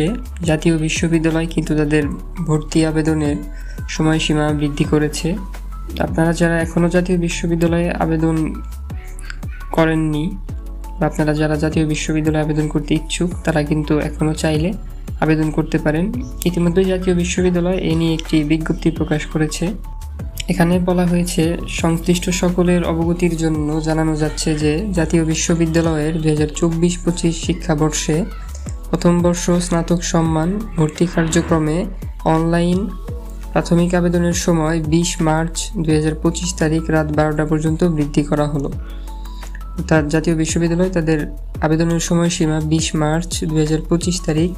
শিক্ষাবর্ষে জাতীয় বিশ্ববিদ্যালয় কিন্তু তাদের ভর্তি আবেদনের সময়সীমা বৃদ্ধি করেছে। আপনারা যারা এখনও জাতীয় বিশ্ববিদ্যালয়ে আবেদন করেননি বা আপনারা যারা জাতীয় বিশ্ববিদ্যালয়ে আবেদন করতে ইচ্ছুক, তারা কিন্তু এখনও চাইলে আবেদন করতে পারেন। ইতিমধ্যে জাতীয় বিশ্ববিদ্যালয় এ নিয়ে একটি বিজ্ঞপ্তি প্রকাশ করেছে। এখানে বলা হয়েছে, সংশ্লিষ্ট সকলের অবগতির জন্য জানানো যাচ্ছে যে জাতীয় বিশ্ববিদ্যালয়ের 2024-25 শিক্ষাবর্ষে প্রথম বর্ষ স্নাতক সম্মান ভর্তি কার্যক্রমে অনলাইন প্রাথমিক আবেদনের সময় 20 মার্চ 2025 তারিখ রাত 12টা পর্যন্ত বৃদ্ধি করা হলো। অর্থাৎ জাতীয় বিশ্ববিদ্যালয় তাদের আবেদনের সময়সীমা 20 মার্চ 2025 তারিখ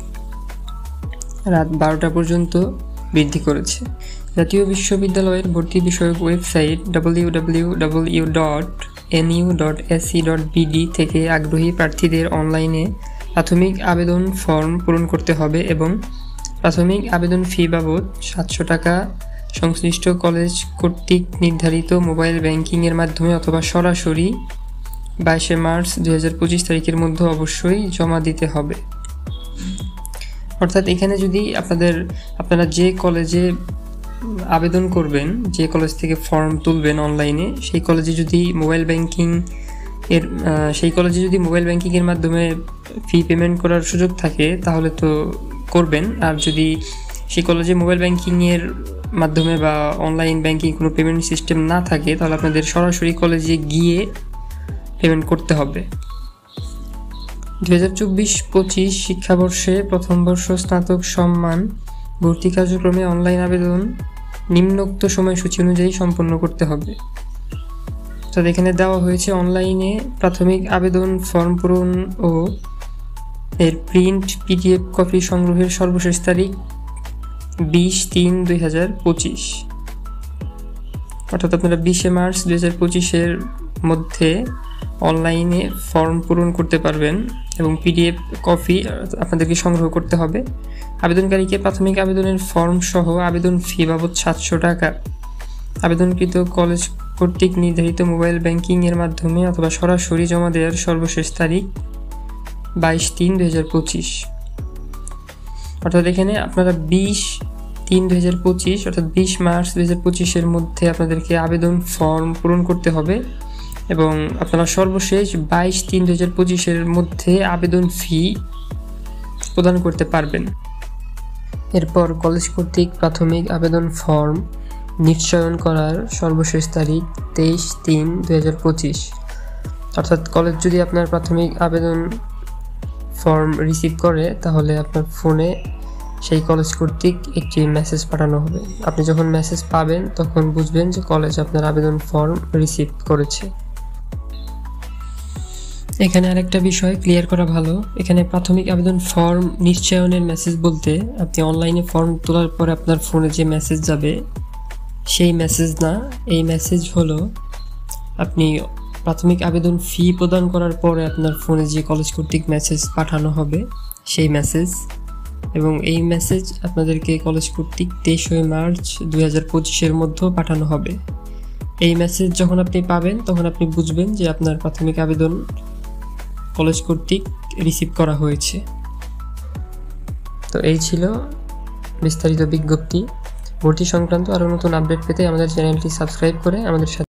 রাত 12টা পর্যন্ত বৃদ্ধি করেছে। জাতীয় বিশ্ববিদ্যালয়ের ভর্তি বিষয়ক ওয়েবসাইট www.nu.ac.bd থেকে আগ্রহী প্রার্থীদের অনলাইনে প্রাথমিক আবেদন ফর্ম পূরণ করতে হবে এবং প্রাথমিক আবেদন ফি বাবদ 700 টাকা সংশ্লিষ্ট কলেজ কর্তৃক নির্ধারিত মোবাইল ব্যাংকিংয়ের মাধ্যমে অথবা সরাসরি 22 মার্চ 2025 তারিখের মধ্যে অবশ্যই জমা দিতে হবে। অর্থাৎ এখানে যদি আপনারা যে কলেজে আবেদন করবেন, যে কলেজ থেকে ফর্ম তুলবেন অনলাইনে, সেই কলেজে যদি মোবাইল ব্যাংকিংয়ের মাধ্যমে ফি পেমেন্ট করার সুযোগ থাকে তাহলে তো করবেন। আর যদি সেই কলেজে মোবাইল ব্যাংকিংয়ের মাধ্যমে বা অনলাইন ব্যাংকিং কোনো পেমেন্ট সিস্টেম না থাকে, তাহলে আপনাদের সরাসরি কলেজে গিয়ে পেমেন্ট করতে হবে। 2024-25 শিক্ষাবর্ষে প্রথম বর্ষ স্নাতক সম্মান ভর্তি কার্যক্রমে অনলাইন আবেদন নিম্নোক্ত সময়সূচি অনুযায়ী সম্পন্ন করতে হবে। তো এখানে দেওয়া হয়েছে, অনলাইনে প্রাথমিক আবেদন ফর্ম পূরণ ও এর প্রিন্ট PDF কপি সংগ্রহের সর্বশেষ তারিখ 20-3-2025। অর্থাৎ আপনারা 20 মার্চ 2025-এর মধ্যে অনলাইনে ফর্ম পূরণ করতে পারবেন এবং PDF কপি আপনাদেরকে সংগ্রহ করতে হবে। আবেদনকারীকে প্রাথমিক আবেদনের ফর্ম সহ আবেদন ফি বাবদ 700 টাকা আবেদনকৃত কলেজ কর্তৃক নির্ধারিত মোবাইল ব্যাংকিংয়ের মাধ্যমে অথবা সরাসরি জমা দেওয়ার সর্বশেষ তারিখ 22-3-2025। অর্থাৎ এখানে আপনারা 20-3-2025 অর্থাৎ 20 মার্চ 2025-এর মধ্যে আপনাদেরকে আবেদন ফর্ম পূরণ করতে হবে এবং আপনারা সর্বশেষ 22-3-2025-এর মধ্যে আবেদন ফি প্রদান করতে পারবেন। এরপর কলেজ কর্তৃক প্রাথমিক আবেদন ফর্ম নিশ্চয়ন করার সর্বশেষ তারিখ 23-3-2025। অর্থাৎ কলেজ যদি আপনার প্রাথমিক আবেদন ফর্ম রিসিভ করে, তাহলে আপনার ফোনে সেই কলেজ কর্তৃক একটি মেসেজ পাঠানো হবে। আপনি যখন মেসেজ পাবেন তখন বুঝবেন যে কলেজ আপনার আবেদন ফর্ম রিসিভ করেছে। এখানে আরেকটা বিষয় ক্লিয়ার করা ভালো, এখানে প্রাথমিক আবেদন ফর্ম নিশ্চয়নের মেসেজ বলতে আপনি অনলাইনে ফর্ম তোলার পরে আপনার ফোনে যে মেসেজ যাবে সেই মেসেজ না। এই মেসেজ হলো আপনি প্রাথমিক আবেদন ফি প্রদান করার পরে আপনার ফোনে যে কলেজ কর্তৃক মেসেজ পাঠানো হবে সেই মেসেজ, এবং এই মেসেজ আপনাদেরকে কলেজ কর্তৃক 23 মার্চ 2025-এর মধ্যে পাঠানো হবে। এই মেসেজ যখন আপনি পাবেন তখন আপনি বুঝবেন যে আপনার প্রাথমিক আবেদন কলেজ কর্তৃক রিসিভ করা হয়েছে। তো এই ছিল বিস্তারিত বিজ্ঞপ্তি। ভর্তি সংক্রান্ত আরও নতুন আপডেট পেতে আমাদের চ্যানেলটি সাবস্ক্রাইব করে আমাদের সাথে